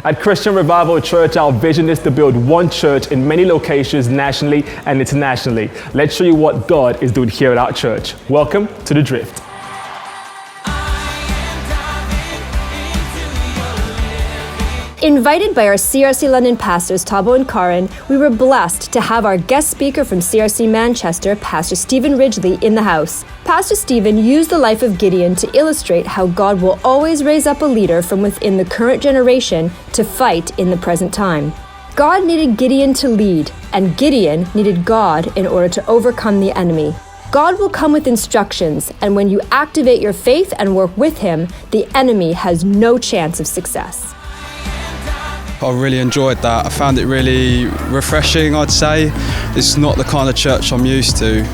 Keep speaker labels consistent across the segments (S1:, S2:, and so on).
S1: At Christian Revival Church, our vision is to build one church in many locations nationally and internationally. Let's show you what God is doing here at our church. Welcome to The Drift.
S2: Invited by our CRC London pastors, Tabo and Karen, we were blessed to have our guest speaker from CRC Manchester, Pastor Stephen Ridgley, in the house. Pastor Stephen used the life of Gideon to illustrate how God will always raise up a leader from within the current generation to fight in the present time. God needed Gideon to lead, and Gideon needed God in order to overcome the enemy. God will come with instructions, and when you activate your faith and work with Him, the enemy has no chance of success.
S3: I really enjoyed that. I found it really refreshing, I'd say. It's not the kind of church I'm used to.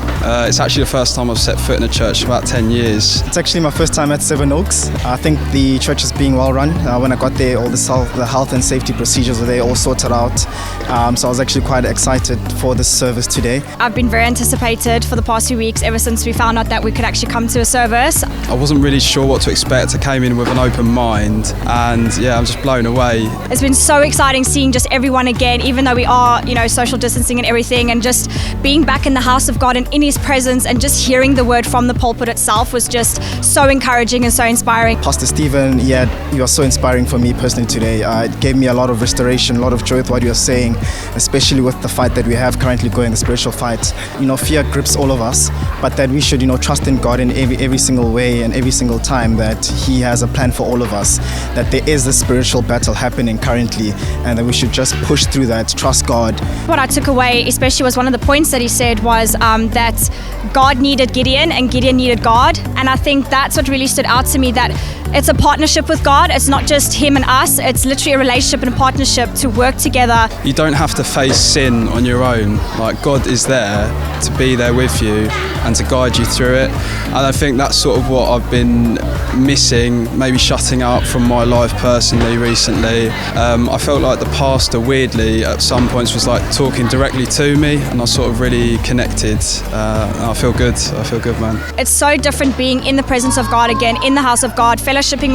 S3: It's actually the first time I've set foot in a church in about 10 years.
S4: It's actually my first time at Seven Oaks. I think the church is being well run. When I got there, all the health and safety procedures were there all sorted out. So I was actually quite excited for this service today.
S5: I've been very anticipated for the past 2 weeks, ever since we found out that we could actually come to a service.
S3: I wasn't really sure what to expect. I came in with an open mind, and yeah, I'm just blown away.
S5: It's been so exciting seeing just everyone again, even though we are, social distancing and everything, and just being back in the house of God and in His presence and just hearing the word from the pulpit itself was just so encouraging and so inspiring.
S4: Pastor Stephen, you are so inspiring for me personally today. It gave me a lot of restoration, a lot of joy with what you are saying, especially with the fight that we have currently going, the spiritual fight. Fear grips all of us, but that we should, trust in God in every single way and every single time, that He has a plan for all of us, that there is this spiritual battle happening currently, and that we should just push through that, trust God.
S5: What I took away especially was one of the points that he said was that God needed Gideon and Gideon needed God, and I think that's what really stood out to me, that it's a partnership with God. It's not just Him and us, it's literally a relationship and a partnership to work together.
S3: You don't have to face sin on your own. God is there to be there with you and to guide you through it. And I think that's sort of what I've been missing, maybe shutting out from my life personally recently. I felt like the pastor weirdly at some points was talking directly to me, and I sort of really connected. I feel good, man.
S5: It's so different being in the presence of God again, in the house of God, fellowshipping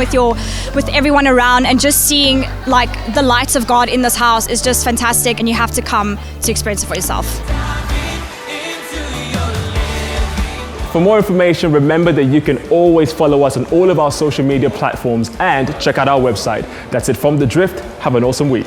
S5: with everyone around, and just seeing the lights of God in this house is just fantastic, and you have to come to experience it for yourself.
S1: For more information, remember that you can always follow us on all of our social media platforms and check out our website. That's it from The Drift. Have an awesome week.